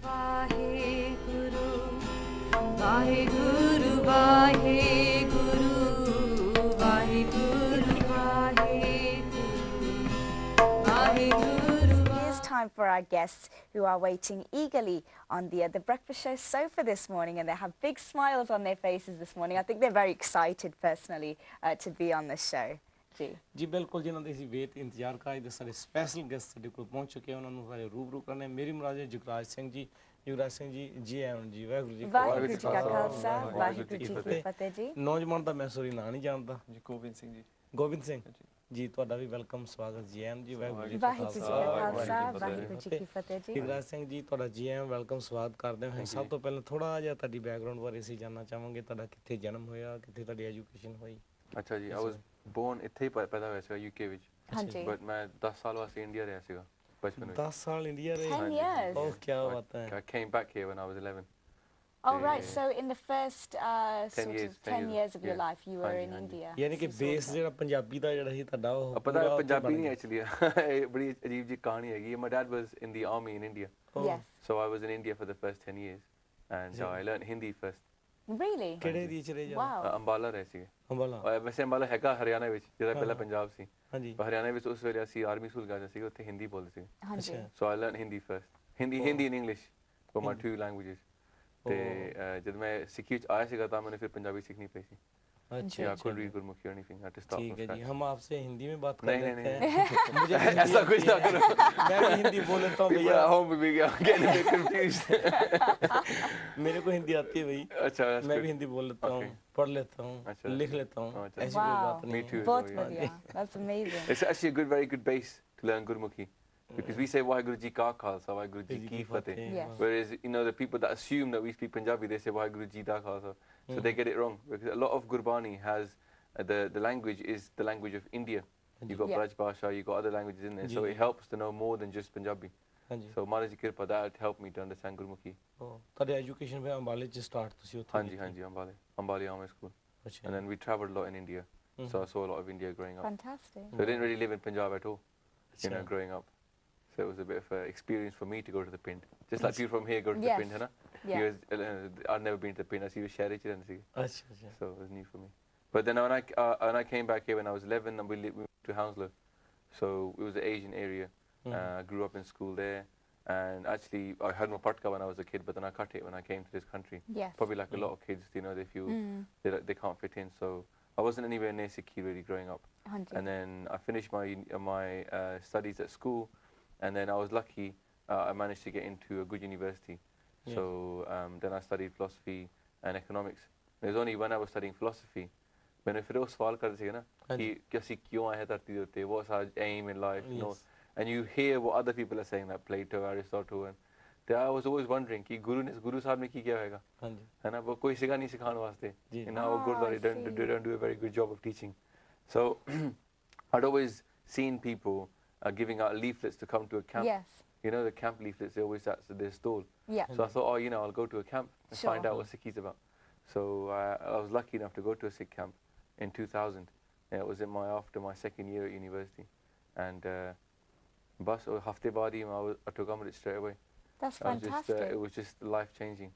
Waheguru Waheguru Waheguru Waheguru Waheguru Waheguru It's time for our guests who are waiting eagerly on the breakfast show sofa this morning, and they have big smiles on their faces this morning. I think they're very excited personally to be on the show. जी बिल्कुल जिन्हों ने wait इंतजार का आज सारे special guest साढ़े को पहुंच चुके हैं उन्होंने सारे रूबरू करने मेरी मुराद है Jugraj Singh ji G M G Waheguru ji का खालसा वाहिगुरू जी की फतेह जी नौजवान दा मैं सॉरी ना नहीं जानता जी गोविंद सिंह जी ਤੁਹਾਡਾ ਵੀ ਵੈਲਕਮ ਸਵਾਗਤ ਜੀ ਐਮ ਜੀ ਵਾਹਿਗੁਰੂ ਜੀ ਕਾ ਖਾਲਸਾ ਵਾਹਿਗੁਰੂ ਜੀ ਕੀ ਫਤਿਹ ਜੀ ਜੁਗਰਾਜ ਸਿੰਘ ਜੀ ਤੁਹਾਡਾ ਜੀ ਐਮ ਵੈਲਕਮ ਸਵਾਗਤ ਕਰਦੇ ਹਾਂ ਸਭ ਤੋਂ ਪਹਿਲਾਂ ਥੋੜਾ ਜਿਹਾ ਤੁਹਾਡੀ ਬੈਕਗ੍ਰਾਉਂਡ ਬਾਰੇ ਅਸੀਂ ਜਾਨਣਾ ਚਾਹਾਂਗੇ ਤੁਹਾਡਾ ਕਿੱਥੇ ਜਨਮ ਹੋਇਆ ਕਿੱਥੇ ਤੁਹਾਡੀ ਐਜੂਕੇਸ਼ਨ ਹੋਈ ਅੱਛਾ ਜੀ ਆਈ ਵਾਸ ਬੋਰਨ ਇੱਥੇ ਹੀ ਪੈਦਾ ਹੋਇਆ ਸੀ ਯੂਕੇ ਵਿੱਚ ਹਾਂਜੀ ਬਟ ਮੈਂ 10 ਸਾਲ ਵਾਸਤੇ ਇੰਡੀਆ ਰਿਹਾ ਸੀਗਾ ਬਚਪਨ ਵਿੱਚ 10 ਸਾਲ ਇੰਡੀਆ ਰਹੇ 10 years ਓਹ ਕੀ ਬਾਤ ਹੈ I came back here when I was 11 Oh right, so in the first 10 years of your life you were in India. ਯਾਨੀ ਕਿ ਬੇਸ ਜਿਹੜਾ ਪੰਜਾਬੀ ਦਾ ਜਿਹੜਾ ਸੀ ਤੁਹਾਡਾ ਉਹ ਪਤਾ ਪੰਜਾਬੀ ਨਹੀਂ ਐਕਚੁਅਲੀ ਇਹ ਬੜੀ ਅਜੀਬ ਜੀ ਕਹਾਣੀ ਹੈਗੀ my dad was in the army in India. Yes. So I was in India for the first 10 years and I learned Hindi first. Really? ਕਿਹੜੇ ਏਰੀਆ ਚ ਰਹੇ ਜੀ Wow. ਅੰਬਾਲਾ ਰਹੇ ਸੀਗੇ ਅੰਬਾਲਾ ਵੈਸੇ ਅੰਬਾਲਾ ਹੈਗਾ ਹਰਿਆਣਾ ਵਿੱਚ ਜਿਹੜਾ ਪਹਿਲਾਂ ਪੰਜਾਬ ਸੀ ਹਾਂਜੀ ਪਰ ਹਰਿਆਣਾ ਵਿੱਚ ਉਸ ਵੇਲੇ ਅਸੀਂ ਆਰਮੀ ਸਕੂਲ ਗਏ ਸੀ ਉੱਥੇ ਹਿੰਦੀ ਬੋਲਦੇ ਸੀ ਹਾਂਜੀ So I learned Hindi first. Hindi and English were my two languages. ਤੇ ਜਦ ਮੈਂ ਸਿੱਖੀ ਵਿੱਚ ਆਇਆ ਸੀਗਾ ਤਾਂ मैंने फिर पंजाबी सीखनी पड़ी थी अच्छा या couldn't read Gurmukhi or anything I had to start ठीक from है जी scratch. हम आपसे हिंदी में बात कर नहीं लेते नहीं हैं मुझे ऐसा कुछ ना करो मैं भी हिंदी बोल लेता हूँ people भैया at home will be getting a bit confused मेरे को हिंदी आती है भाई अच्छा that's मैं good. भी हिंदी बोल लेता हूँ Okay. पढ़ लेता हूँ अच्छा, लिख लेता हूँ अच्छा। ऐसी कोई Wow. बात Me नहीं too. बहुत so, बढ़िया that's amazing It's actually a very good base to learn Gurmukhi because we say Waheguru Ji Ka Khalsa Waheguru Ji Ki Fateh. Yes. Whereas you know the people that assume that we speak Punjabi they say Waheguru Ji Da Khalsa so they get it wrong because a lot of Gurbani has the language is the language of India. You've got Yeah. Braj Bhasha, you've got other languages in there so ji, it helps to know more than just Punjabi. ਹਾਂਜੀ So Maharaj Ji Kirpa that helped me to understand Gurmukhi. ਤੁਹਾਡੀ education ਫਿਰ ਅੰਬਾਲੇ ਚ start ਤੁਸੀਂ ਉੱਥੇ Hanji Hanji Ambali Army School. ਅੱਛਾ And then we travelled a lot in India. So I saw a lot of India growing up. fantastic So I didn't really live in Punjab at all, you know, अच्छा। growing up. So it was a bit of an experience for me to go to the Pind. Just like people from here go to Yes. the Pind, है ना? Yeah. I'd never been to the Pind. I see you share it, ਅੱਛਾ ਅੱਛਾ so it was new for me. But then when I came back here when I was 11, and we moved to Hounslow. So it was an Asian area. I grew up in school there. And actually, I heard my patka when I was a kid, but then I cut it when I came to this country. Yes. Probably like a lot of kids, you know, they feel they can't fit in. So I wasn't anywhere near Sikhi really growing up. And then I finished my studies at school, and then I was lucky. I managed to get into a good university. So then I studied philosophy and economics. It was only when I was studying philosophy, मैंने फिर वो सवाल कर दिया ना कि ਅਸੀਂ क्यों आए हैं धरती पे होते what's our aim in life, you know, and you hear what other people are saying like Plato, Aristotle, and I was always wondering कि गुरु साहब ने की क्या होगा है ना वो कोई सिखा नहीं सिखाने वास्ते you know गुरुद्वारे don't do a very good job of teaching. So I'd always seen people giving out leaflets to come to a camp. Yes. You know the camp leaflets, they always at their stall. Yeah. So I thought, oh, you know, I'll go to a camp and Sure. find out what Sikhi's about. So I was lucky enough to go to a Sikh camp in 2000. Yeah, it was after my second year at university. And bus or hafte baad hi I took on with it straight away. That's fantastic. It was just life changing.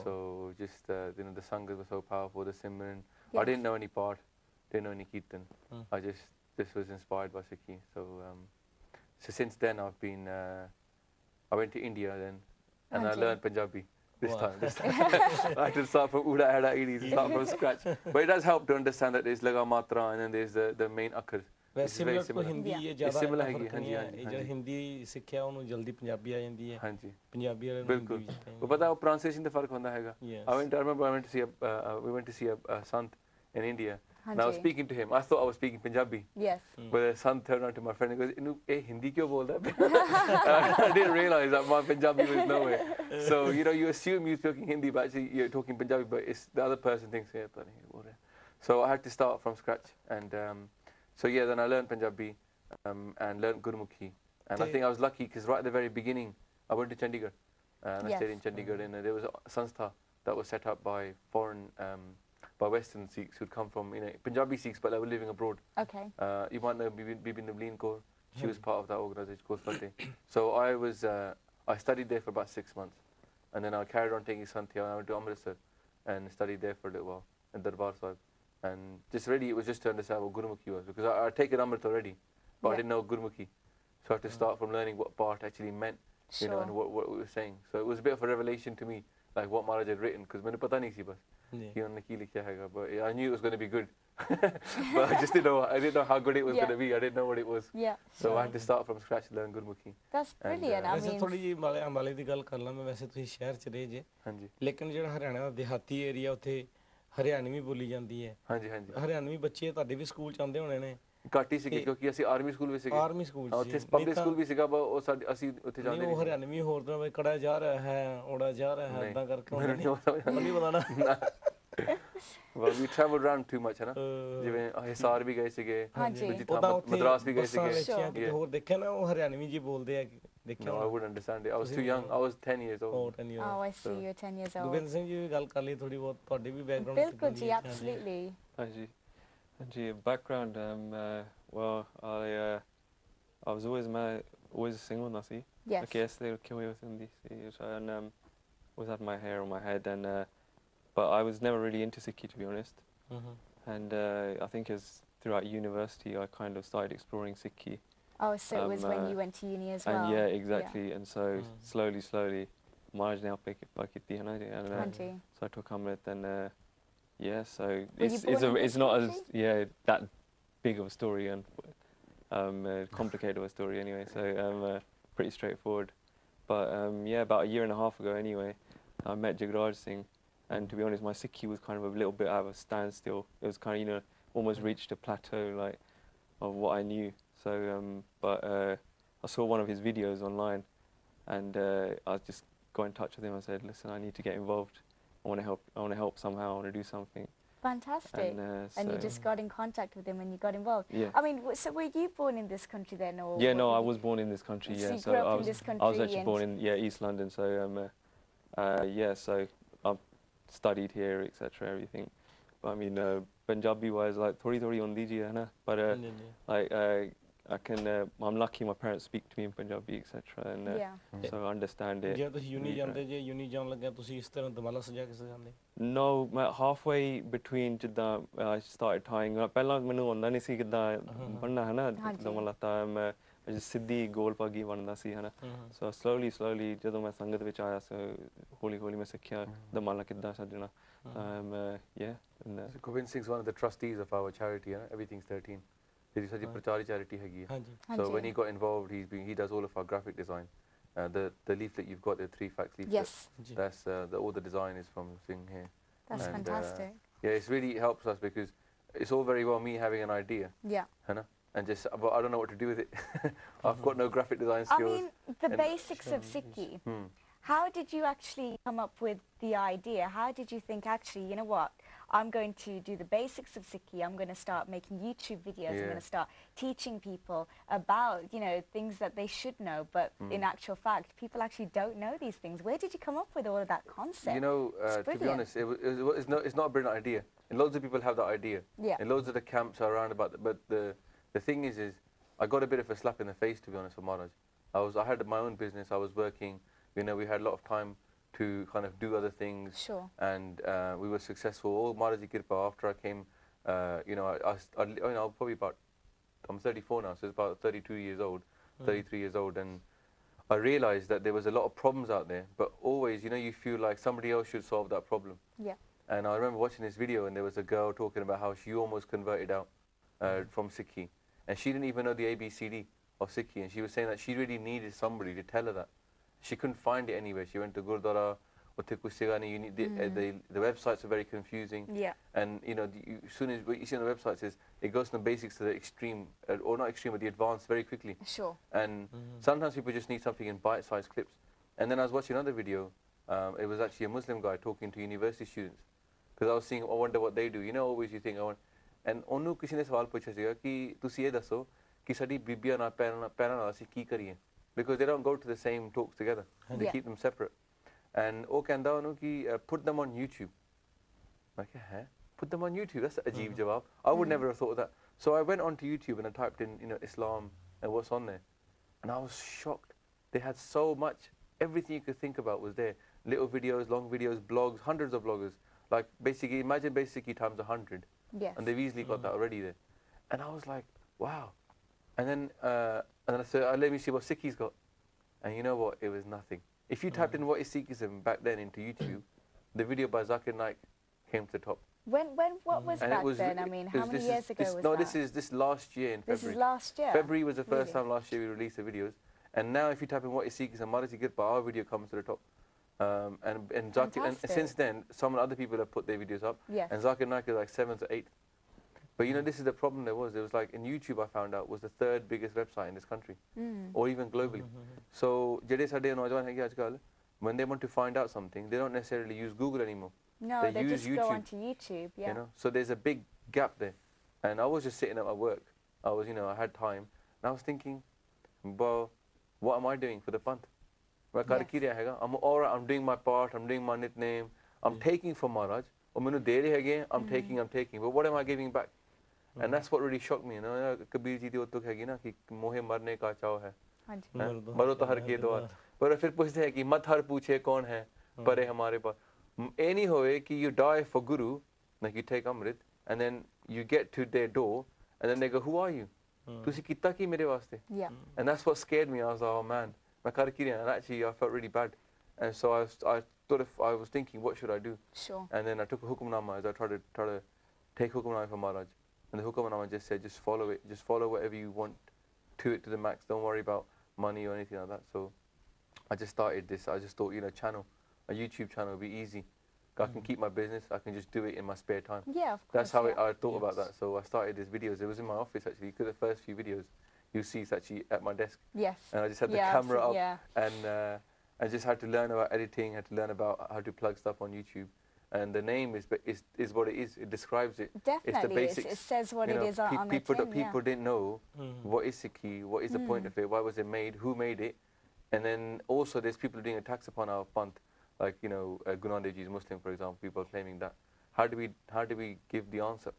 So just you know the sangas were so powerful, the Simran. I Yes. didn't know any part, didn't know any kirtan. I just was inspired by Sikhi. So since then I've been I went to India then and I learned Punjabi. This time. I had to start from Uda Hada Idi, start from scratch. But it does help to understand that there's Laga Matra and then there's the main akkar. ਵੈਸੇ similar ਤੋਂ ਹਿੰਦੀ ਇਹ ਜ਼ਿਆਦਾ similar ਫਰਕ ਹੈਗੀ, ਨਹੀਂ ਹੈ ਹਾਂਜੀ, ਇਹ ਜਿਹੜਾ ਹਿੰਦੀ ਸਿੱਖਿਆ ਉਹਨੂੰ ਜਲਦੀ ਪੰਜਾਬੀ ਆ ਜਾਂਦੀ ਹੈ ਹਾਂਜੀ ਪੰਜਾਬੀ ਵਾਲੇ ਨੂੰ ਬਿਲਕੁਲ ਉਹ ਪਤਾ ਉਹ pronunciation ਦਾ ਫਰਕ ਹੁੰਦਾ ਹੈਗਾ I remember I went to see we went to see a sant in India and I was speaking to him. I thought I was speaking Punjabi. Yes. But the sant turned around to my friend and goes, "Inu Hindi kyo bolda hai?" I didn't realize that my Punjabi was nowhere. So you know you assume you're talking Hindi but actually you're talking Punjabi but it's the other person thinks yeah bloody. So I had to start from scratch and so yeah then I learned Punjabi and learned Gurmukhi and I think I was lucky because right at the very beginning I went to Chandigarh and I stayed in Chandigarh and there was a sanstha that was set up by foreign by Western Sikhs who'd come from you know Punjabi Sikhs but they were living abroad. Okay. You might know Bibi Navleen Kaur. She was part of that organisation called Fateh. So I studied there for about 6 months and then I carried on taking Santhya, and I went to Amritsar and studied there for a little while in Darbar Sahib. And just really, it was just to understand what Gurumukhi was, because I'd taken Amrit already, but I didn't know Gurumukhi. So I had to start from learning what Part actually meant, you know, and what we were saying. So it was a bit of a revelation to me, like what Maharaj had written, because I didn't know, but I knew it was going to be good. But I just didn't know. I didn't know how good it was going to be. I didn't know what it was. So I had to start from scratch to learn Gurmukhi. That's brilliant. I mean, ਥੋੜੀ ਜਿਹੀ ਅੰਬਾਲੇ ਦੀ ਗੱਲ ਕਰ ਲਾਂ ਮੈਂ ਵੈਸੇ ਤੁਸੀਂ ਸ਼ਹਿਰ ਚ ਰਹੇ ਜੇ ਹਾਂਜੀ ਲੇਕਿਨ ਜਿਹੜਾ ਹਰਿਆਣਾ ਦਾ ਦਿਹਾਤੀ ਏਰੀਆ ਉੱਥੇ ਹਰਿਆਣਵੀ ਬੋਲੀ ਜਾਂਦੀ ਹੈ ਹਾਂਜੀ ਹਾਂਜੀ ਹਰਿਆਣਵੀ ਬੱਚੇ ਤੁਹਾਡੇ ਵੀ ਸਕੂਲ ਚ ਆਉਂਦੇ ਹੋਣੇ ਨੇ ਘੱਟ ਹੀ ਸੀਗੇ ਕਿਉਂਕਿ ਅਸੀਂ ਆਰਮੀ ਸਕੂਲ ਵਿੱਚ ਸੀਗੇ ਆਰਮੀ ਸਕੂਲ ਉੱਥੇ ਪਬਲਿਕ ਸਕੂਲ ਵੀ ਸੀਗਾ but ਉਹ ਸਾਡੇ ਅਸੀਂ ਉੱਥੇ ਜਾਂਦੇ ਨਹੀਂ ਉਹ ਹਰਿਆਣਵੀ ਹੋਰ ਤਰ੍ਹਾਂ ਬਈ ਕੜਾ ਜਾ ਰਿਹਾ ਹੈ ਓੜਾ ਜਾ ਰਿਹਾ ਹੈ ਇਦਾਂ ਕਰਕੇ ਨਹੀਂ ਪਤਾ ਨਾ well we traveled around too much ਹੈ ਨਾ ਜਿਵੇਂ ਹਿਸਾਰ ਵੀ ਗਏ ਸੀਗੇ ਮਦਰਾਸ ਵੀ ਗਏ ਸੀਗੇ ਹੋਰ ਦੇਖਿਆ ਨਾ ਉਹ ਹਰਿਆਣਵੀ ਜੀ ਬੋਲਦੇ ਆ No, I wouldn't understand it. I was too young. I was 10 years old. Oh, 10 years old. Oh, I see. You're 10 years old. Gurbinder Singh ji ਵੀ ਗੱਲ ਕਰ ਲਈ ਥੋੜੀ ਬਹੁਤ ਤੁਹਾਡੇ ਵੀ ਬੈਕਗ੍ਰਾਉਂਡ ਬਿਲਕੁਲ ਜੀ, absolutely. Ji, background. Well, I was always a single nasi. Yes. Okay, yes, they were with this, and always had my hair on my head, and but I was never really into Sikhi, to be honest. And I think as throughout university, I kind of started exploring Sikhi. Oh, so it was when you went to uni as well. And yeah, exactly. And so slowly, Marj now pick it, and so I took Amrit, and yeah, so it's not as that big of a story and complicated of a story anyway. So pretty straightforward. But yeah, about a year and a half ago anyway, I met Jagraj Singh, and to be honest, my Sikhi was kind of a little bit out of a standstill. It was kind of almost reached a plateau like of what I knew. So, but I saw one of his videos online, and I just got in touch with him. I said, "Listen, I need to get involved. I want to help. I want to help somehow. I want to do something." Fantastic. And you just got in contact with him and you got involved. Yeah. I mean, so were you born in this country then, or? Yeah, no, I was born in this country. So Yeah, you grew up in this country. I was actually born in East London. So yeah, so I've studied here, etc. Everything. But I mean, Punjabi wise, like thodi on diji hai na. But like I'm lucky my parents speak to me in Punjabi, etc. And so I understand it. ਜੇ ਤੁਸੀਂ uni ਜਾਂਦੇ ਜੇ uni ਜਾਣ ਲੱਗਿਆ ਤੁਸੀਂ ਇਸ ਤਰ੍ਹਾਂ ਦਮਾਲਾ ਸਜਾ ਕੇ ਸਜਾਉਂਦੇ No, halfway between ਜਿੱਦਾਂ I started tying up. ਪਹਿਲਾਂ ਮੈਨੂੰ ਆਉਂਦਾ ਨਹੀਂ ਸੀ ਕਿੱਦਾਂ ਬਣਨਾ ਹੈ ਨਾ ਦਮਾਲਾ ਤਾਂ ਮੈਂ ਸਿੱਧੀ ਗੋਲ ਪੱਗੀ ਬਣਦਾ ਸੀ ਹੈ ਨਾ so slowly ਜਦੋਂ ਮੈਂ ਸੰਗਤ ਵਿੱਚ ਆਇਆ ਹੌਲੀ ਮੈਂ ਸਿੱਖਿਆ ਦਮਾਲਾ ਕਿੱਦਾਂ ਸਜਣਾ yeah. Gobind Singh's one of the trustees of our charity, everything's 13. This is a charity ਹੈਗੀ ਹੈ. So when he got involved, he does all of our graphic design. The leaflet you've got, the 3 facts leaflet. Yes. That's all the design is from Singh here. That's fantastic. Yeah, it's really helps us because it's all very well me having an idea. Yeah. And but I don't know what to do with it. I've got no graphic design skills. I mean, the basics of Sikhi. How did you actually come up with the idea? How did you think, actually, you know what, I'm going to do the basics of Sikhi, I'm going to start making YouTube videos, I'm going to start teaching people about, you know, things that they should know, but in actual fact, people actually don't know these things. Where did you come up with all of that concept? You know, to be honest, it's not a brilliant idea. And loads of people have that idea. Yeah. And loads of the camps are around about it. But the thing is I got a bit of a slap in the face, to be honest, for Maharaj. I had my own business, I was working, you know, we had a lot of time to kind of do other things. Sure. And we were successful. All Maharaj Kirpa, after I came, you know, probably I'm 34 now, so it's about 32 years old, 33 years old. And I realized that there was a lot of problems out there, but always, you know, you feel like somebody else should solve that problem. Yeah. And I remember watching this video, and there was a girl talking about how she almost converted out from Sikhi. And she didn't even know the ABCD of Sikhi. And she was saying that she really needed somebody to tell her that. She couldn't find it anywhere. She went to Gurdwara, the websites are very confusing. Yeah. And, you know, as soon as what you see on the websites is, it goes from the basics to the extreme, or not extreme, but the advanced very quickly. Sure. And sometimes people just need something in bite-sized clips. And then I was watching another video. It was actually a Muslim guy talking to university students. Because I was seeing, I wonder what they do. You know, always you think, and ਉਹਨੂੰ ਕਿਸੇ ਨੇ ਸਵਾਲ ਪੁੱਛਿਆ ਸੀਗਾ ਕਿ ਤੁਸੀਂ ਇਹ ਦੱਸੋ ਕਿ ਸਾਡੀ ਬੀਬੀਆਂ ਨਾਲ ਪੈਰਾਂ ਨਾਲ ਅਸੀਂ ਕੀ ਕਰੀਏ because they don't go to the same talks together. They keep them separate. And ਉਹ ਕਹਿੰਦਾ ਉਹਨੂੰ ਕਿ put them on YouTube. ਮੈਂ ਕਿਹਾ ਹੈ put them on YouTube, that's an ਅਜੀਬ ਜਵਾਬ. I would never have thought of that. So I went onto YouTube and I typed in, you know, Islam and what's on there, and I was shocked. They had so much everything you could think about was there. Little videos, long videos, blogs, hundreds of bloggers. Like basically, imagine basically times 100. Yes. And they've easily got that already there. And I was like, wow. And then I said, let me see what Sikhi's got. And you know what? It was nothing. If you typed in what is Sikhism back then into YouTube, the video by Zakir Naik came to the top. What was back then? I mean, how many years ago was that? No, this last year in February. This is last year? February was the first time last year we released the videos. And now if you type in what is Sikhism, Marathi Girpa, our video comes to the top. And since then, some other people have put their videos up. Yes. And Zakir Naik is like 7th or 8th. But you know, this is the problem there was. It was like in YouTube, I found out, was the 3rd biggest website in this country, or even globally. So, when they want to find out something, they don't necessarily use Google anymore. No, they just go onto YouTube. Yeah. You know, so there's a big gap there. And I was just sitting at my work. I was, I had time, and I was thinking, well, what am I doing for the Panth? I'm all right. I'm doing my part. I'm doing my nickname. I'm taking from Maharaj. I'm taking. But what am I giving back? And that's what really shocked me. You know, Kabir ji the uttuk hai na ki mohe marne ka chao hai. Maro to har ke dua. But फिर पूछते हैं कि मत हर पूछे कौन है परे हमारे पास. Any होए कि you die for Guru, like you take Amrit, and then you get to their door, and then they go, who are you? तुसी कितना की मेरे वास्ते? Yeah. And that's what scared me. I was like, oh man, मैं कर की रहा. And actually, I felt really bad. And so I thought, if I was thinking, what should I do? Sure. And then I took a hukumnama as I tried to take hukumnama from Maharaj. And the hukumnama just said, just follow it. Just follow whatever you want to it to the max. Don't worry about money or anything like that. So I just started this. I just thought, a YouTube channel would be easy. I can keep my business. I can just do it in my spare time. Yeah, of course. That's how I thought about that. So I started these videos. It was in my office, actually, because the first few videos you see is actually at my desk. Yes. And I just had the camera up, and I just had to learn about editing, had to learn about how to plug stuff on YouTube. And the name is what it is. It describes it. Definitely. It's the basics. It says what it is on the tin. tin. People didn't know what is Sikhi, what is the point of it, why was it made, who made it. And then also there's people doing attacks upon our Panth, like, Guru Nanak Dev Ji is Muslim, for example, people claiming that. How do we give the answer?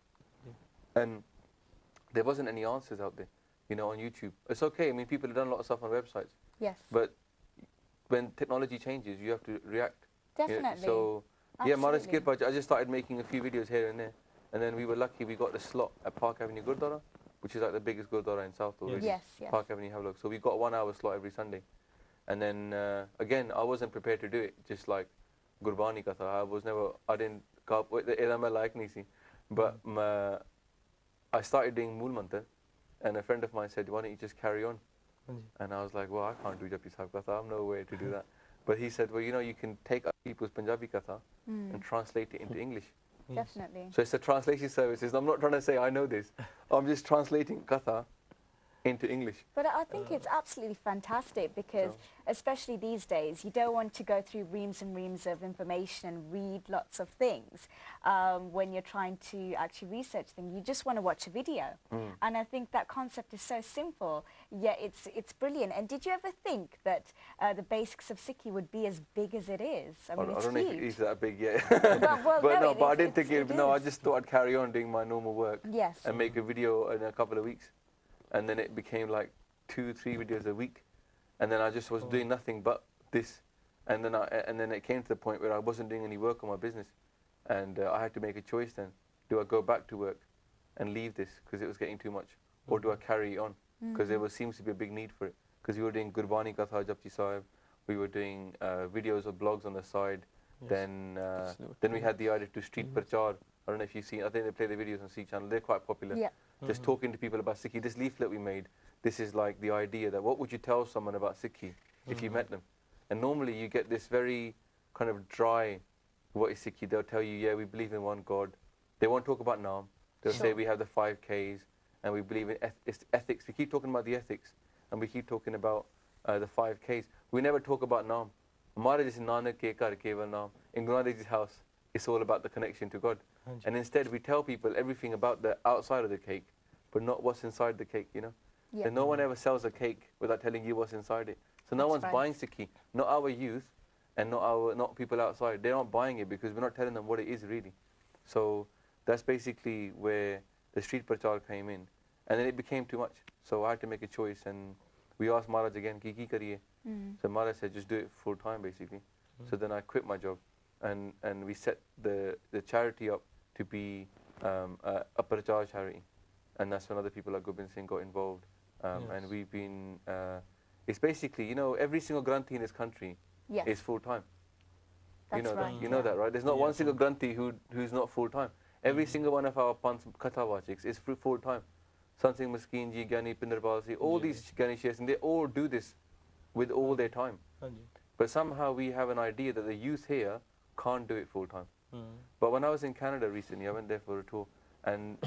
And there wasn't any answers out there, on YouTube. It's okay. I mean, people have done a lot of stuff on websites. Yes. But when technology changes, you have to react. Definitely. So, yeah, Maharaj Kirpa, I just started making a few videos here and there. And then we were lucky we got the slot at Park Avenue Gurdwara, which is like the biggest Gurdwara in South already. Yes, yes. Park Avenue Havelock. So we got a 1 hour slot every Sunday. And then, again, I wasn't prepared to do it, just like Gurbani Katha. I didn't come with the Edama like Nisi. But I started doing Mool Mantar, and a friend of mine said, why don't you just carry on? And I was like, well, I can't do Japi Sahib Katha, I'm no way to do that. But he said, well, you can take other people's Punjabi Katha and translate it into English. Definitely. So it's a translation service. I'm not trying to say I know this. I'm just translating Katha into English. But I think it's absolutely fantastic because, especially these days, you don't want to go through reams and reams of information and read lots of things when you're trying to actually research things. You just want to watch a video. And I think that concept is so simple, yet it's brilliant. And did you ever think that the basics of Sikhi would be as big as it is? I mean, it's I don't huge. know if it is that big yet. But I didn't think it. No, I just thought I'd carry on doing my normal work. Yes. And make a video in a couple of weeks. And then it became like 2-3 videos a week, and then I just was doing nothing but this, and then it came to the point where I wasn't doing any work on my business, and I had to make a choice then. Do I go back to work and leave this because it was getting too much, or do I carry it on because there seems to be a big need for it? Because we were doing Gurbani Katha Japji Sahib, we were doing videos or blogs on the side, then we had the idea to street prachar. I don't know if you've seen, I think they play the videos on Sikh channel, they're quite popular. Yeah. Just talking to people about Sikhi. This leaflet we made, this is like the idea that what would you tell someone about Sikhi if you met them? And normally you get this very kind of dry, what is Sikhi? They'll tell you, yeah, we believe in one God. They won't talk about Naam. They'll say we have the 5 Ks and we believe in ethics. We keep talking about the ethics and we keep talking about the 5 Ks. We never talk about Naam. Hamare jis Nanak ke kar keval Naam. In Guru Nanak Dev's house, it's all about the connection to God. And instead we tell people everything about the outside of the cake, but not what's inside the cake, Yeah. And no one ever sells a cake without telling you what's inside it. So no one's buying Sikhi, not our youth and not people outside. They're not buying it because we're not telling them what it is really. So that's basically where the street prachar came in. And then it became too much. So I had to make a choice, and we asked Maharaj again, ki kariye? So Maharaj said, just do it full time basically. So then I quit my job, and we set the charity up to be a prachar charity, and that's when other people like Gobind Singh got involved, and we've been. It's basically, you know, every single granthi in this country is full time. You know that, you know that, right? There's not one single granthi who's not full time. Every single one of our panth kathawachiks is full time. Sansing Maskeen ji, Gyani Pindarpal ji, all these Gyani Sheikhs, and they all do this with all their time. But somehow we have an idea that the youth here can't do it full time. But when I was in Canada recently, I went there for a tour, and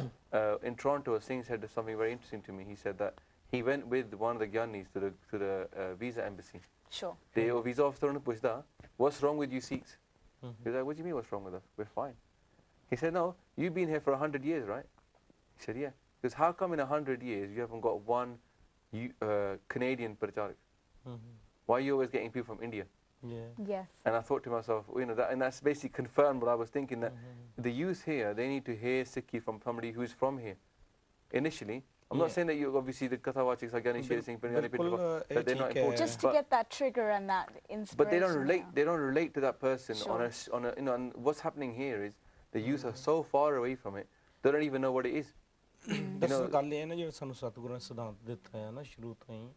in Toronto, Singh said something very interesting to me. He said that he went with one of the Gyanis to the visa embassy. Sure. The visa officer pushda, what's wrong with you Sikhs? He was like, what do you mean what's wrong with us? We're fine. He said, no, you've been here for 100 years, right? He said, yeah. Because how come in 100 years you haven't got one Canadian pracharak? Why are you always getting people from India? Yes. And I thought to myself, you know, and that's basically confirmed what I was thinking, that the youth here, they need to hear Sikhi from somebody who's from here. Initially, I'm not saying that you obviously the Kathawachiks are Gyani Sher Singh, that they're not important. Just to get that trigger and that inspiration. But they don't relate. They don't relate to that person on a. You know, and what's happening here is the youth are so far away from it, they don't even know what it is. ਦਰਅਸਲ ਗੱਲ ਇਹ ਨਾ ਜਿਹੜਾ ਸਾਨੂੰ ਸਤਿਗੁਰਾਂ ਨੇ ਸਿਧਾਂਤ ਦਿੱਤਾ ਹੈ ਨਾ ਸ਼ੁਰੂ ਤੋਂ ਹੀ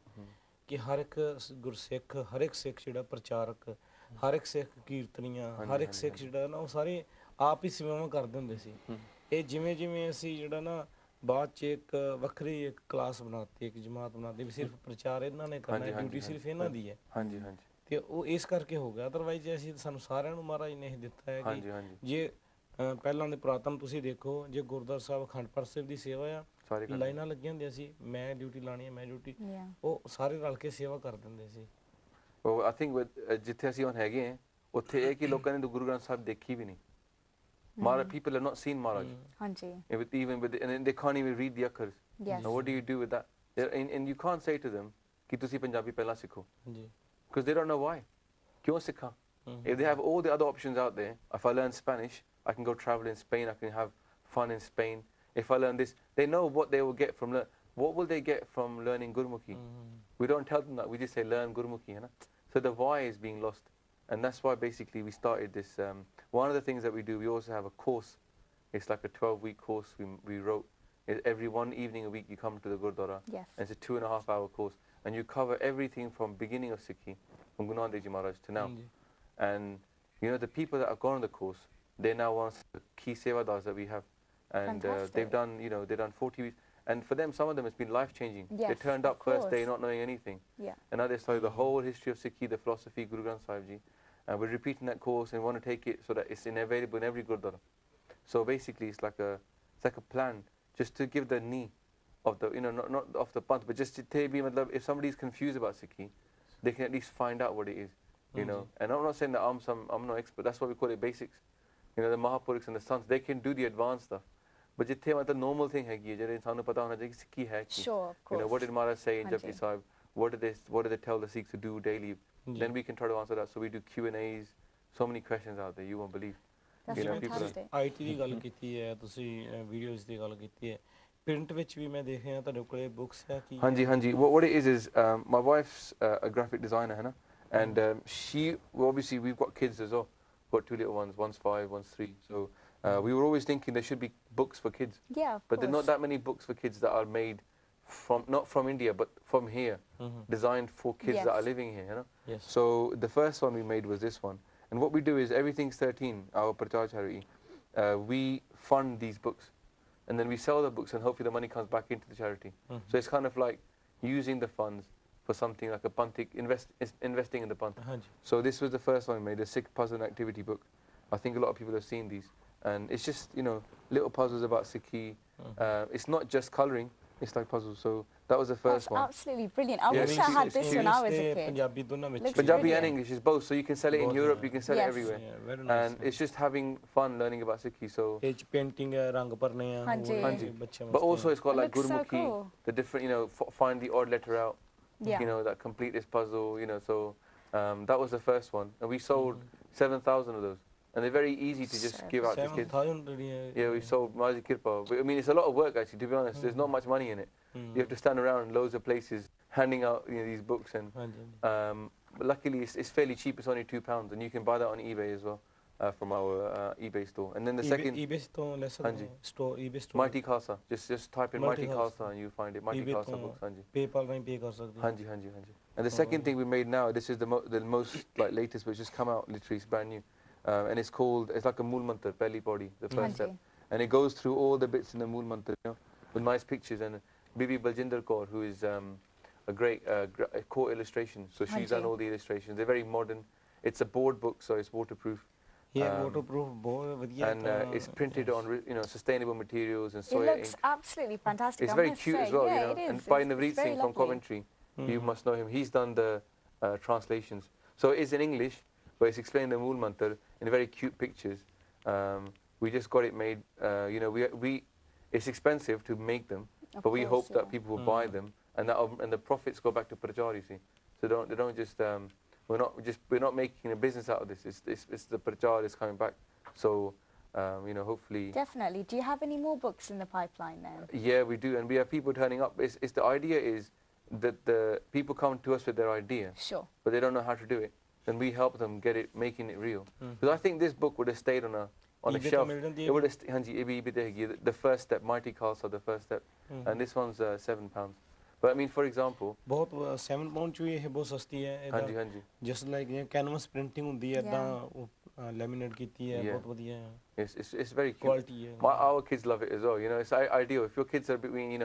ਕਿ ਹਰ ਇੱਕ ਗੁਰਸਿੱਖ ਹਰ ਇੱਕ ਸਿੱਖ ਜਿਹੜਾ ਪ੍ਰਚਾਰਕ ਹਰ ਇੱਕ ਸਿੱਖ ਕੀਰਤਨੀਆਂ ਹਰ ਇੱਕ ਸਿੱਖ ਜਿਹੜਾ ਨਾ ਉਹ ਸਾਰੇ ਆਪ ਹੀ ਸੇਵਾਵਾਂ ਕਰਦੇ ਹੁੰਦੇ ਸੀ ਇਹ ਜਿਵੇਂ ਜਿਵੇਂ ਅਸੀਂ ਜਿਹੜਾ ਨਾ ਬਾਅਦ ਚ ਇੱਕ ਵੱਖਰੀ ਇੱਕ ਕਲਾਸ ਬਣਾਤੀ ਇੱਕ ਜਮਾਤ ਬਣਾਤੀ ਵੀ ਸਿਰਫ ਪ੍ਰਚਾਰ ਇਹਨਾਂ ਨੇ ਕਰਨਾ ਡਿਊਟੀ ਸਿਰਫ ਇਹਨਾਂ ਦੀ ਹੈ ਹਾਂਜੀ ਹਾਂਜੀ ਤੇ ਉਹ ਇਸ ਕਰਕੇ ਹੋ ਗਿਆ ਅਦਰਵਾਈਜ਼ ਅਸੀਂ ਸਾਨੂੰ ਸਾਰਿਆਂ ਨੂੰ ਮਹਾਰਾਜ ਨੇ ਇਹ ਦਿੱਤਾ ਹੈ ਕਿ ਜੇ ਪਹਿਲਾਂ ਦੇ ਪੁਰਾਤਨ ਤੁਸੀਂ ਦੇਖੋ ਜੇ ਗੁਰਦੁਆਰਾ ਸਾਹਿਬ ਅਖੰਡ ਪਾਠ ਸਾਹਿਬ ਦੀ ਸੇਵਾ ਆ ਲਾਈਨਾਂ ਲੱਗੀਆਂ ਹੁੰਦੀਆਂ ਸੀ ਮੈਂ ਡਿਊਟੀ ਲਾਣੀ ਹੈ ਮੈਂ ਡਿਊਟੀ ਉਹ ਸਾਰੇ ਰਲ ਕੇ ਸੇਵਾ ਕਰ ਦਿੰਦੇ ਸੀ ਉਹ ਆਈ ਥਿੰਕ ਜਿੱਥੇ ਅਸੀਂ ਹੁਣ ਹੈਗੇ ਆ ਉੱਥੇ ਇਹ ਕਿ ਲੋਕਾਂ ਨੇ ਗੁਰੂ ਗ੍ਰੰਥ ਸਾਹਿਬ ਦੇਖੀ ਵੀ ਨਹੀਂ Maharaj, people have not seen Maharaj. Even with and they can't even read the akkars. Now what do you do with that? And you can't say to them कि तुसी पंजाबी पहला सीखो. Because they don't know why. क्यों सीखा? If they have all the other options out there, if I learn Spanish, I can go travel in Spain, I can have fun in Spain. If I learn this, they know what they will get from what will they get from learning Gurmukhi? We don't tell them that, we just say learn Gurmukhi, you know? So the why is being lost. And that's why basically we started this. One of the things that we do, we also have a course. It's like a 12-week course we wrote. Every one evening a week you come to the Gurdwara. Yes. And it's a 2.5-hour course. And you cover everything from beginning of Sikhi, from Guru Nanak Dev Ji Maharaj to now. And you know, the people that have gone on the course, they're now one of the key sevadars that we have. And they've done, you know, they've done 40 weeks. And for them, some of them, it's been life-changing. Yes, they turned up first day not knowing anything. And now they study the whole history of Sikhi, the philosophy, Guru Granth Sahib Ji. And we're repeating that course and want to take it so that it's available in every Gurdwara. So basically, it's like a plan, just to give the knee of the, you know, not of the panth, but just to be, if somebody's confused about Sikhi, they can at least find out what it is, you know. And I'm not saying that I'm no expert. That's why we call it basics. You know, the Mahapurukhs and the sons, they can do the advanced stuff. But जिथे मतलब normal thing है कि जैसे इंसान को पता होना चाहिए कि Sikhi है कि, you know, what did Maharaj say in Japji Sahib? What did they tell the Sikhs to do daily? Then we can try to answer that. So we do Q&As. So many questions out there, you won't believe. That's fantastic. IT ਦੀ ਗੱਲ ਕੀਤੀ ਹੈ ਤੁਸੀਂ videos ਦੀ ਗੱਲ ਕੀਤੀ ਹੈ print ਵਿੱਚ ਵੀ ਮੈਂ ਦੇਖਿਆ ਤੁਹਾਡੇ ਕੋਲੇ books ਹੈ ਕਿ ਹਾਂਜੀ ਹਾਂਜੀ what it is my wife's a graphic designer है ना and she obviously we've got kids as well, got 2 little ones, one's 5, one's 3, so we were always thinking there should be books for kids. But there's not that many books for kids that are made not from India but from here, designed for kids that are living here, you know. So the first one we made was this one, and what we do is Everything's 13, our Prachar charity, we fund these books and then we sell the books and hopefully the money comes back into the charity. So it's kind of like using the funds for something like a panthic, investing in the panth. So this was the first one we made, a Sikh puzzle and activity book. I think a lot of people have seen these. And it's just, you know, little puzzles about Sikhi. It's not just colouring, it's like puzzles. So that was the first one. Absolutely brilliant. I wish I had this when I was a kid. Punjabi and English is both, so you can sell it in Europe, you can sell it everywhere. And it's just having fun learning about Sikhi. So painting but also it's got like Gurmukhi, the different, you know, find the odd letter out, you know, that complete this puzzle, you know. So that was the first one, and we sold 7,000 of those. And they're very easy to just give out to kids. Yeah, we sold Maji Kirpa. I mean, it's a lot of work actually, to be honest. There's not much money in it. You have to stand around in loads of places handing out these books, and but luckily it's fairly cheap. It's only £2, and you can buy that on eBay as well from our eBay store. And then the second eBay store, eBay store. Mighty Khalsa. Just type in Mighty Khalsa and you find it. Mighty Khalsa books. PayPal mein pay kar sakde. Hanji. And the second thing we made now, this is the most like latest, which just come out literally, it's brand new, and it's like a Mool Mantar, Pehli Paudi, the first step, and it goes through all the bits in the Mool Mantar, with nice pictures. And Bibi Baljinder Kaur, who is a great core illustration, so she's done all the illustrations. They're very modern. It's a board book, so it's waterproof. Yeah, waterproof, and it's printed on sustainable materials and soya ink. It looks absolutely fantastic. It's very cute as well, And by Navreet Singh from Coventry, you must know him. He's done the translations. So it is in English, but it's explained the Mool Mantar in very cute pictures. We just got it made. It's expensive to make them, but we hope that people will buy them, and the profits go back to Prachar, you see. So they don't just we're not making a business out of this. It's the Prachar is coming back. So hopefully. Definitely. Do you have any more books in the pipeline then? Yeah, we do, and we have people turning up. It's the idea is that the people come to us with their idea, but they don't know how to do it. Then we help them get it, making it real. Because I think this book would have stayed on a shelf. It would have the first step, Mighty Khalsa, the first step, and this one's £7. But I mean, for example, बहुत 7 pound चुई है बहुत सस्ती है just like canvas printing हुंदी है ऐदा laminate कीती है बहुत बढ़िया है. It's very cute. Quality Our kids love it as well. It's ideal if your kids are between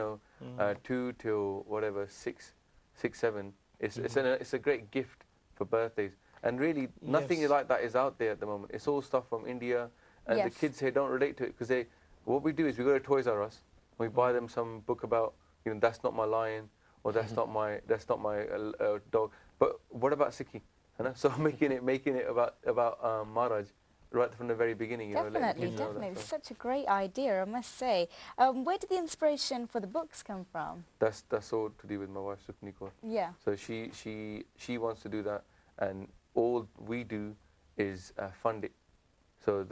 2 till whatever 6, 7. It's a great gift for birthdays. And really, nothing like that is out there at the moment. It's all stuff from India, and the kids here don't relate to it because what we do is we go to Toys R Us, we buy them some book about that's not my lion, or that's not my dog. But what about Sikhi? So making it about Maharaj right from the very beginning. Definitely. It's such a great idea, I must say. Where did the inspiration for the books come from? That's all to do with my wife Sukhni Kaur. Yeah. So she wants to do that, and all we do is fund it. So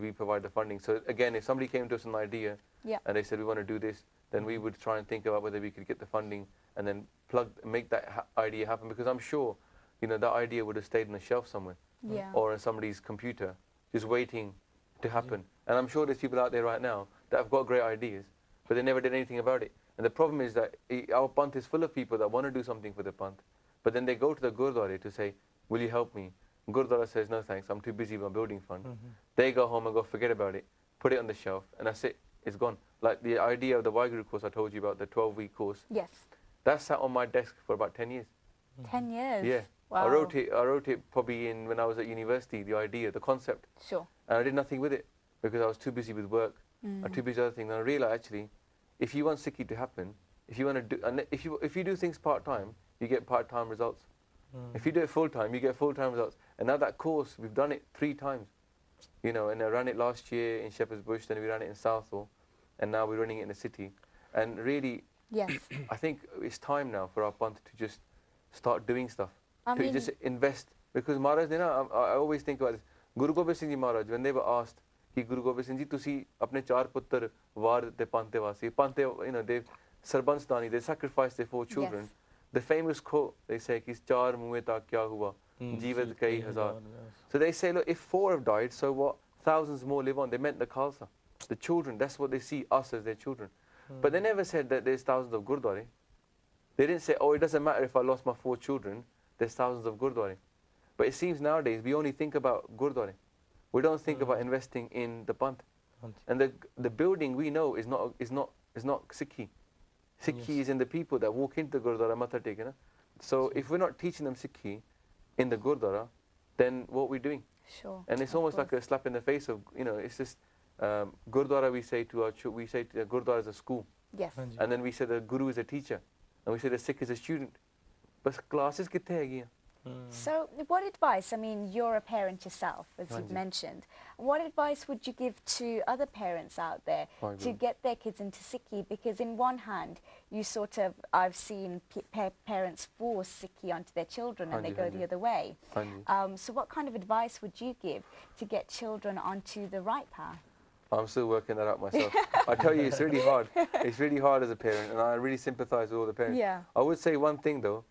we provide the funding. So again, if somebody came to us with an idea, and they said we want to do this, then we would try and think about whether we could get the funding and then make that idea happen. Because I'm sure, that idea would have stayed on a shelf somewhere, or on somebody's computer, just waiting to happen. And I'm sure there's people out there right now that have got great ideas, but they never did anything about it. And the problem is that our Panth is full of people that want to do something for the Panth, but then they go to the Gurdwara to say, will you help me? Gurdwara says, no thanks, I'm too busy with my building fund. They go home and go, forget about it, put it on the shelf, and that's it. It's gone. Like the idea of the Waheguru course I told you about, the 12-week course. Yes. That sat on my desk for about 10 years. 10 years? Yeah. Wow. I wrote it probably when I was at university, the idea, the concept. Sure. And I did nothing with it because I was too busy with work, or too busy with other things. And I realized actually, if you want Sikhi to happen, if you want to do, and if you do things part-time, you get part-time results. If you do it full-time, you get full-time results. And now that course, we've done it 3 times. And I ran it last year in Shepherd's Bush, then we ran it in Southall, and now we're running it in the city. And really, I think it's time now for our Panth to just start doing stuff, to just invest. Because Maharaj, I always think about this. Guru Gobind Singh Ji Maharaj, when they were asked, Guru Gobind Singh Ji, tusi apne 4 puttar var dete Pante wasi. Pante, they Sarbans Dani, they sacrificed their 4 children. The famous quote, they say, Kis 4 muhe ta kya hua, jeevat kai hazar. So they say, look, if 4 have died, so what? Thousands more live on. They meant the Khalsa. The children, that's what they see us as their children. But they never said that there's thousands of Gurdwara. They didn't say, oh, it doesn't matter if I lost my 4 children, there's thousands of Gurdwara. But it seems nowadays we only think about Gurdwara. We don't think about investing in the Panth. And the building we know is not Sikhi. Sikhi is in the people that walk into the Gurdwara Matha Tekana. So if we're not teaching them Sikhi in the Gurdwara, then what are we doing? Sure. And it's almost like a slap in the face of, it's just Gurdwara we say to Gurdwara is a school. Yes. And then we say the Guru is a teacher. And we say the Sikh is a student. But classes kitte hai? So what advice, I mean, you're a parent yourself, as you've mentioned. What advice would you give to other parents out there to get their kids into Sikhi? Because in one hand, I've seen parents force Sikhi onto their children and they go the other way. So what kind of advice would you give to get children onto the right path? I'm still working that out myself. I tell you, it's really hard. It's really hard as a parent, and I really sympathise with all the parents. Yeah. I would say one thing though.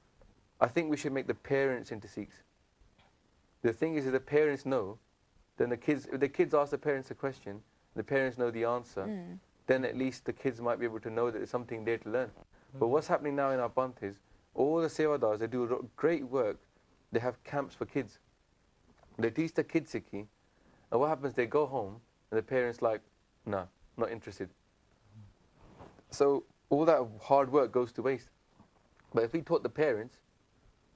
I think we should make the parents into Sikhs. The thing is, if the parents know, then the kids, if the kids ask the parents a question, the parents know the answer, then at least the kids might be able to know that there's something there to learn. But what's happening now in our Panth is, all the sevadars, they do great work. They have camps for kids. They teach the kids Sikhi, and what happens, they go home, and the parents like, nah, not interested. So all that hard work goes to waste. But if we taught the parents,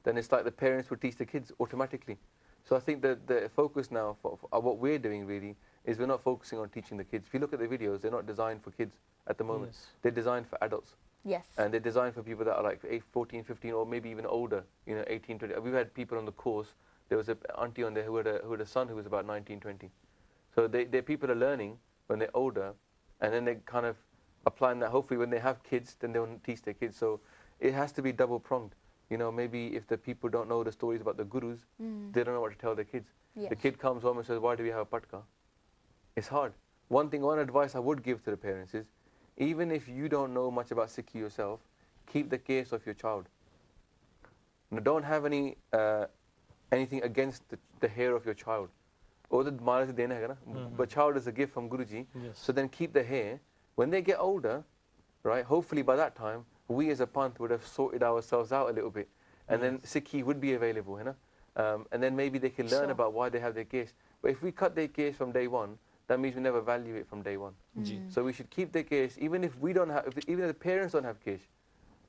then it's like the parents would teach the kids automatically. So I think that the focus now for what we're doing really is we're not focusing on teaching the kids. If you look at the videos, they're not designed for kids at the moment. Yes. They're designed for adults. Yes. And they're designed for people that are like 14, 15, or maybe even older, 18, 20. We've had people on the course. There was an auntie on there who had a son who was about 19, 20. So they're people are learning when they're older, and then they kind of applying that. Hopefully when they have kids, then they'll teach their kids. So it has to be double-pronged. Maybe if the people don't know the stories about the gurus, they don't know what to tell their kids. Yes. The kid comes home and says, why do we have a patka? It's hard. One advice I would give to the parents is, even if you don't know much about Sikhi yourself, keep the case of your child. Now, don't have anything against the hair of your child. But child is a gift from Guruji. Yes. So then keep the hair. When they get older, right, hopefully by that time, we as a Panth would have sorted ourselves out a little bit. And then Sikhi would be available, and then maybe they can learn about why they have their case. But if we cut their case from day one, that means we never value it from day one. So we should keep the case, even if we don't have, even if the parents don't have case,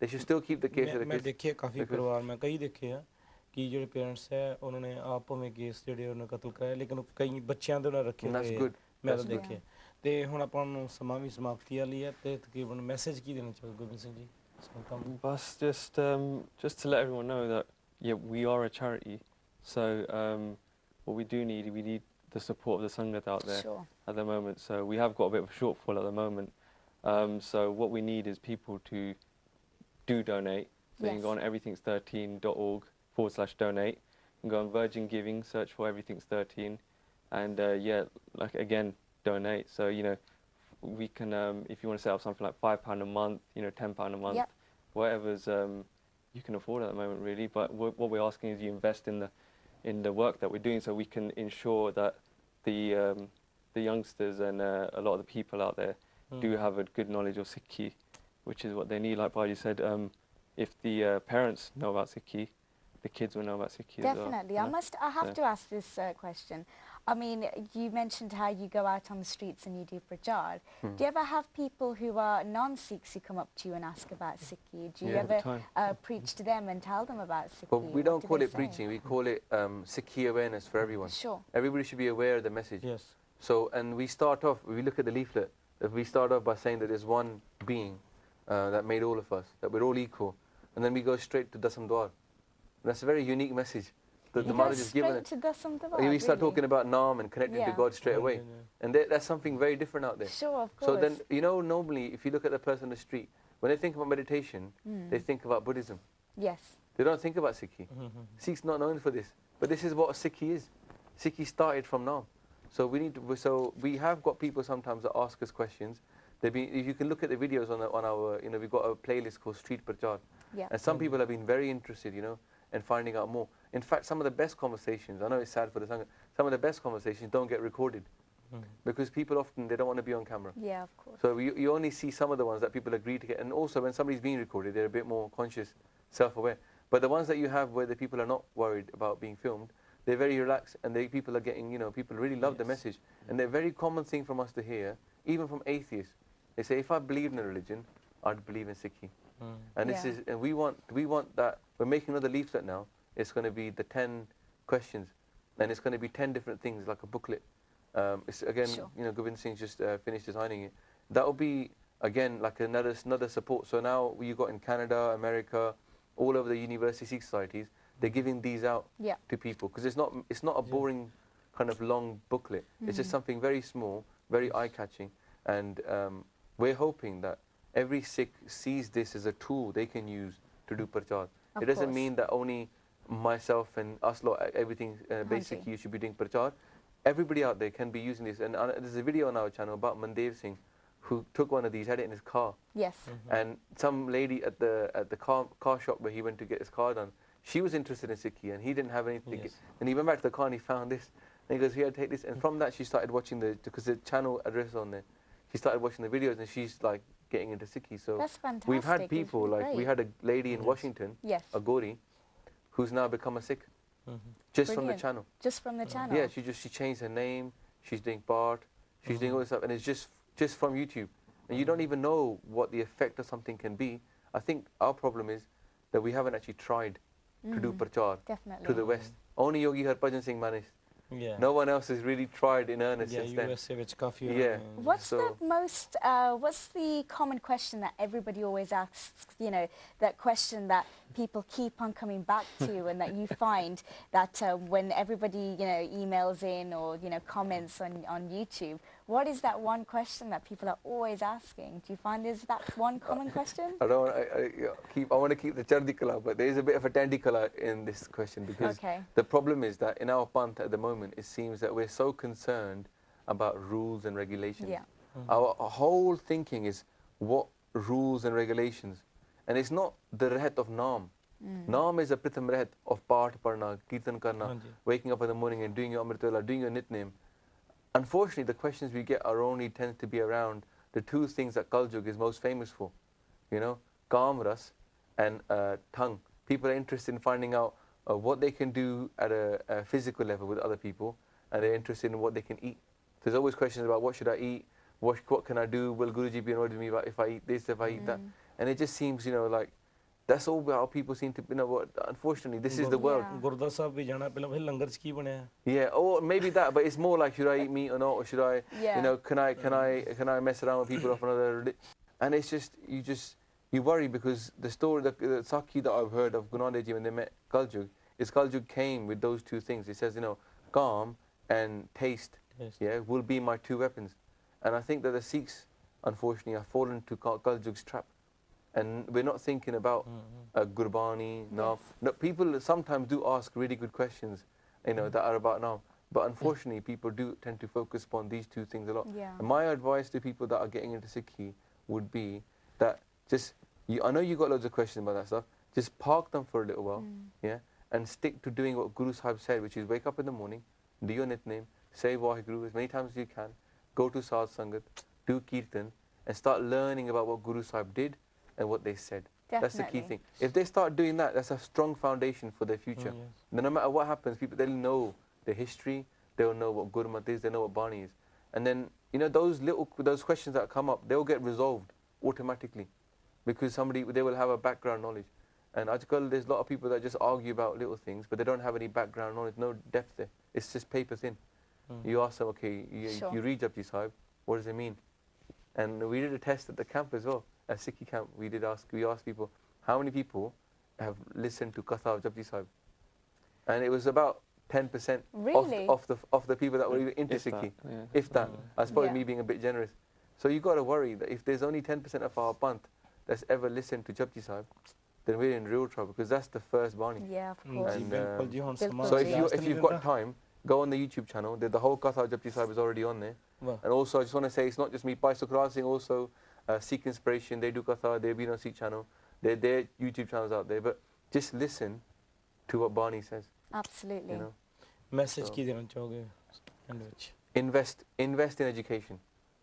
they should still keep the case of the मैं kids. देखे काफ़ी परिवार में कई देखे हैं कि जो पेरेंट्स है उन्होंने आप में केस ਜਿਹੜੇ ਉਹਨਾਂ ਕਤਲ ਕਰਾਇਆ ਲੇਕਿਨ ਕਈ ਬੱਚਿਆਂ ਦੇ ਉਹਨਾਂ ਰੱਖੇ ਹੋਏ ਮੈਂ ਤਾਂ ਦੇਖੇ ਤੇ ਹੁਣ ਆਪਾਂ ਨੂੰ ਸਮਾਂ ਵੀ ਸਮਾਪਤੀ ਵਾਲੀ ਹੈ ਤੇ ਤਕਰੀਬਨ ਮੈਸੇਜ ਕੀ ਦੇਣਾ ਚਾਹੋਗੇ Gobind Singh ji Bus, just to let everyone know that we are a charity, so what we do need, we need the support of the Sangat out there at the moment. So we have got a bit of a shortfall at the moment. So what we need is people to do donate. So you can go on everything's13.org/donate. You can go on Virgin Giving, search for Everything's 13, and like again, donate. So we can, if you want to set up something like £5 a month, £10 a month, whatever's you can afford at the moment, really. But what we're asking is you invest in the work that we're doing, so we can ensure that the youngsters and a lot of the people out there do have a good knowledge of Sikhi, which is what they need. Like Baji said, if the parents know about Sikhi, the kids will know about Sikhi as well. Definitely. I have to ask this question. I mean, you mentioned how you go out on the streets and you do prachar. Do you ever have people who are non-Sikhs who come up to you and ask about Sikhi? Do you ever preach to them and tell them about Sikhi? Well, we don't call it preaching, we call it Sikhi awareness for everyone. Sure. Everybody should be aware of the message. Yes. So, and we start off, we look at the leaflet, we start off by saying that there's one being that made all of us, that we're all equal. And then we go straight to Dasam Dwar. That's a very unique message. The Maharaj has given it. We start talking about Naam and connecting to God straight away. And that's something very different out there. Sure, of course. So then, normally, if you look at the person on the street, when they think about meditation, they think about Buddhism. Yes. They don't think about Sikhi. Sikhs not known for this. But this is what Sikhi is. Sikhi started from Naam. So we have got people sometimes that ask us questions. If you can look at the videos on our, we've got a playlist called Street Prachar. And some people have been very interested, and finding out more. In fact, some of the best conversations, I know it's sad for the Sangha, some of the best conversations don't get recorded. Because people often, they don't want to be on camera. Yeah, of course. So you only see some of the ones that people agree to get. And also when somebody's being recorded, they're a bit more conscious, self-aware. But the ones that you have where the people are not worried about being filmed, they're very relaxed, and people are getting, people really love the message. And they're a very common thing from us to hear, even from atheists. They say, if I believed in a religion, I'd believe in Sikhi. And this is, and we want that. We're making another leaflet now. It's going to be the 10 questions, and it's going to be 10 different things, like a booklet. It's again, Gobind Singh just finished designing it. That will be again like another support. So now you got in Canada, America, all over the university Sikh societies, they're giving these out to people, because it's not a boring kind of long booklet. It's just something very small, very eye-catching, and we're hoping that every Sikh sees this as a tool they can use to do prachar. It doesn't mean that only myself and us lot, everything basically you should be doing prachar. everybody out there can be using this. And there's a video on our channel about Mandev Singh, who took one of these, had it in his car. Yes. And some lady at the car shop where he went to get his car done, she was interested in Sikhi, and he didn't have anything. Yes. And he went back to the car and he found this. And he goes, here, take this. And from that, she started watching because the channel address on there, she started watching the videos, and she's like getting into Sikhi. So That's fantastic. we've had people, It's like we great. had a lady in Washington, Yes. a Gori, who's now become a Sikh, just from the Brilliant. channel. Just from the channel. Yeah, she changed her name, she's doing Bart, she's doing all this stuff, and it's just from YouTube. And you don't even know what the effect of something can be. I think our problem is that we haven't actually tried to do prachar Definitely. to the West. Only Yogi Harbhajan Singh managed. Yeah. No one else has really tried in earnest Yeah, since then. USA which coffee Yeah. What's So- the most, what's the common question that everybody always asks, you know, that question that people keep on coming back to and that you find that when everybody, you know, emails in or, you know, comments on YouTube, what is that one question that people are always asking? Do you find there's that one common question? I don't. I want to keep the chardi kala, but there is a bit of a tandi kala in this question because Okay. the problem is that in our panth at the moment, it seems that we're so concerned about rules and regulations. Yeah. Our whole thinking is what rules and regulations, and it's not the rehat of naam. Naam is a pritham rehat of part parna, kirtan karna, Hanji. waking up in the morning and doing your amritwala, doing your nitnem. Unfortunately, the questions we get are only tend to be around the two things that Kaljug is most famous for. You know, Kaam Ras and tongue. People are interested in finding out what they can do at a physical level with other people, and they're interested in what they can eat. There's always questions about what should I eat, what can I do, will Guruji be annoyed with me if I eat this, if I eat that? And it just seems, you know, like, that's all how people seem to, you know, what, unfortunately, this is the world. Yeah. ਗੁਰਦਾ ਸਾਹਿਬ ਵੀ ਜਾਣਾ ਪਹਿਲਾਂ ਫਿਰ ਲੰਗਰ ਚ ਕੀ ਬਣਿਆ Yeah, or maybe that, but it's more like, should I eat meat or not, or should I, Yeah. you know, can I mess around with people of another religion? And it's you worry because the story, the Sakhi that I've heard of Gunadeji when they met Kaljug, is Kaljug came with those two things. It says, you know, calm and taste, Taste. yeah, will be my two weapons. And I think that the Sikhs, unfortunately, have fallen to Kaljug's trap. And we're not thinking about Gurbani, now. No, people sometimes do ask really good questions, you know, that are about now. But unfortunately, people do tend to focus upon these two things a lot. Yeah. And my advice to people that are getting into Sikhi would be that just, I know you got loads of questions about that stuff, just park them for a little while, yeah, and stick to doing what Guru Sahib said, which is wake up in the morning, do your nitnem, say Waheguru as many times as you can, go to Sadh Sangat, do Kirtan, and start learning about what Guru Sahib did and what they said. That's the key Definitely. thing. If they start doing that, that's a strong foundation for their future. Yes. Then no matter what happens, people, they'll know the history, they'll know what Gurmat is, they know what Bani is. And then, you know, those questions that come up, they'll get resolved automatically because they will have a background knowledge. And Ajkal, there's a lot of people that just argue about little things, but they don't have any background knowledge, no depth there. It's just paper thin. You ask them, okay, Sure. you read Japji Sahib, what does it mean? And we did a test at the camp as well, at Sikhi camp. We asked people, how many people have listened to Katha of Japji Sahib? And it was about 10% Really? of the people that were even into If that, Sikhi. yeah. If that. That's probably Yeah. me being a bit generous. So you got to worry that if there's only 10% of our panth that's ever listened to Japji Sahib, then we're in real trouble because that's the first Bani. Yeah, of ਜੀ course. And, ਬਿਲਕੁਲ ਜੀ ਹੁਣ ਬਿਲਕੁਲ ਸਮਾਂ So Oh, if you've got time, go on the YouTube channel. The whole Katha of Japji Sahib is already on there. Wow. And also, I just want to say, it's not just me. Pai Sukral Singh also, Sikh Inspiration, they do Katha, they've been on Sikh channel. Their YouTube channels out there. But just listen to what Bani says, Absolutely. you know. Message ਕੀ ਦੇਣਾ ਚਾਹੋਗੇ and ਵਿੱਚ Invest in education.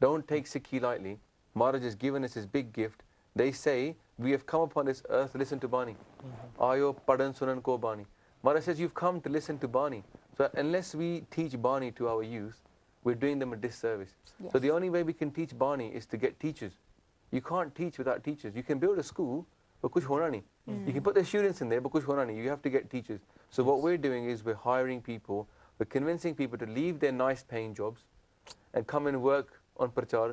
Don't take Sikhi lightly. Maharaj has given us his big gift. They say, we have come upon this earth to listen to Bani. Ayo padan sunan ko Bani. Maharaj says, you've come to listen to Bani. So unless we teach Bani to our youth, we're doing them a disservice. Yes. So the only way we can teach Bani is to get teachers. You can't teach without teachers. You can build a school, but kuch hona nahi. You can put the students in there, but kuch hona nahi. You have to get teachers. So what we're doing is we're hiring people, we're convincing people to leave their nice paying jobs and come and work on prachar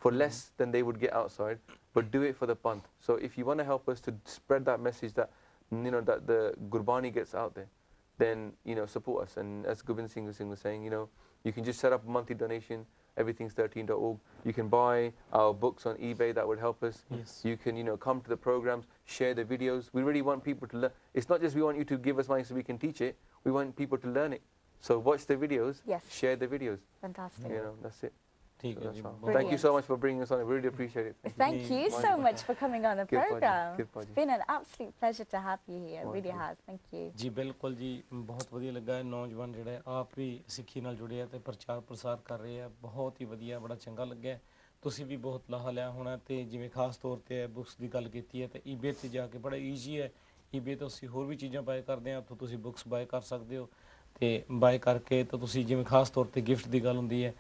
for less than they would get outside, but do it for the panth. So if you want to help us to spread that message that, you know, that the Gurbani gets out there, then, you know, support us. And as Gobind Singh was saying, you know, you can just set up a monthly donation. Everything's 13.org. You can buy our books on eBay. That would help us. Yes. You can, you know, come to the programs, share the videos. We really want people to learn. It's not just we want you to give us money so we can teach it. We want people to learn it So watch the videos, Yes. share the videos. Fantastic. You know, that's it. ਠੀਕ ਹੈ ਜੀ That's all. ਬਹੁਤ- Thank you so much for bringing us on. I really appreciate it. Thank you so much for coming on the Good buddy, program. good buddy. It's been an absolute pleasure to have you here. It really Wonderful. has. Thank you. ਜੀ ਬਿਲਕੁਲ ਜੀ ਬਹੁਤ ਵਧੀਆ ਲੱਗਾ ਹੈ। ਨੌਜਵਾਨ ਜਿਹੜਾ ਹੈ ਆਪ ਵੀ ਸਿੱਖੀ ਨਾਲ ਜੁੜੇ ਆ ਤੇ ਪ੍ਰਚਾਰ ਪ੍ਰਸਾਰ ਕਰ ਰਹੇ ਆ, ਬਹੁਤ ਹੀ ਵਧੀਆ, ਬੜਾ ਚੰਗਾ ਲੱਗਿਆ। ਤੁਸੀਂ ਵੀ ਬਹੁਤ ਲਾਹਾ ਲਿਆ ਹੋਣਾ ਤੇ ਜਿਵੇਂ ਖਾਸ ਤੌਰ ਤੇ ਬੁੱਕਸ ਦੀ ਗੱਲ ਕੀਤੀ ਹੈ ਤੇ eBay ਤੇ ਜਾ ਕੇ ਬੜਾ ਈਜ਼ੀ ਹੈ। eBay ਤੋਂ ਅਸੀਂ ਹੋਰ ਵੀ ਚੀਜ਼ਾਂ ਬਾਏ ਕਰਦੇ ਆ, ਉੱਥੋਂ ਤੁਸੀਂ ਬੁੱਕਸ ਬਾਏ ਕਰ ਸਕਦੇ ਹੋ ਤੇ ਬਾਏ ਕਰਕੇ ਤਾਂ ਤੁਸੀਂ ਜਿਵੇਂ ਖਾਸ ਤੌਰ ਤੇ ਗਿਫਟ ਦੀ ਗੱਲ ਹੁੰਦੀ ਹੈ,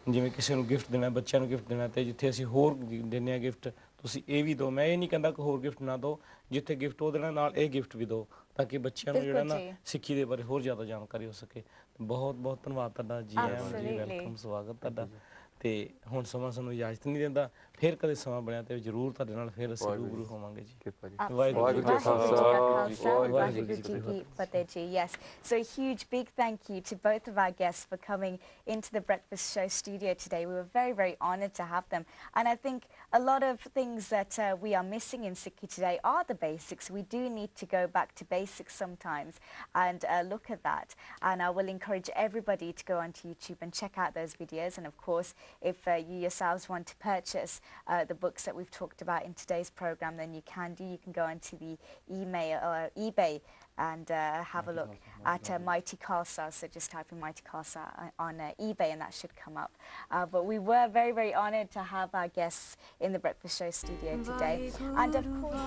ਜਿਵੇਂ ਕਿਸੇ ਨੂੰ ਗਿਫਟ ਦੇਣਾ, ਬੱਚਿਆਂ ਨੂੰ ਗਿਫਟ ਦੇਣਾ ਤੇ ਜਿੱਥੇ ਅਸੀਂ ਹੋਰ ਦਿੰਦੇ ਆ ਗਿਫਟ, ਤੁਸੀਂ ਇਹ ਵੀ ਦਿਓ। ਮੈਂ ਇਹ ਨਹੀਂ ਕਹਿੰਦਾ ਕਿ ਹੋਰ ਗਿਫਟ ਨਾ ਦਿਓ, ਜਿੱਥੇ ਗਿਫਟ ਉਹ ਦੇਣਾ ਨਾਲ ਇਹ ਗਿਫਟ ਵੀ ਦਿਓ ਤਾਂ ਕਿ ਬੱਚਿਆਂ ਨੂੰ ਜਿਹੜਾ ਨਾ ਸਿੱਖੀ ਦੇ ਬਾਰੇ ਹੋਰ ਜ਼ਿਆਦਾ ਜਾਣਕਾਰੀ ਹੋ ਸਕੇ। ਬਹੁਤ ਬਹੁਤ ਧੰਨਵਾਦ ਤੁਹਾਡਾ ਜੀ, ਜੀ ਵੈਲਕਮ, ਸਵਾਗਤ ਤੁਹਾਡਾ। ਤੇ ਹੁਣ ਸਮਾਂ ਸਾਨੂੰ ਇਜਾਜ਼ਤ ਨਹੀਂ ਦਿੰਦਾ, ਫਿਰ ਕਦੇ ਸਮਾਂ ਬਣਿਆ ਤੇ ਜ਼ਰੂਰ ਤੁਹਾਡੇ ਨਾਲ ਫਿਰ ਅਸੀਂ ਰੂਬਰੂ ਹੋਵਾਂਗੇ ਜੀ। Yes, so a huge big thank you to both of our guests for coming into the Breakfast Show studio today. We were very, very honoured to have them, and I think a lot of things that we are missing in Sikhi today are the basics. We do need to go back to basics sometimes and look at that, and I will encourage everybody to go onto YouTube and check out those videos. And of course, if you yourselves want to purchase the books that we've talked about in today's program, then you can do. You can go onto the eBay and have a look at Mighty Khalsa. So just type in Mighty Khalsa on eBay and that should come up. But we were very, very honoured to have our guests in the Breakfast Show studio today. And of course...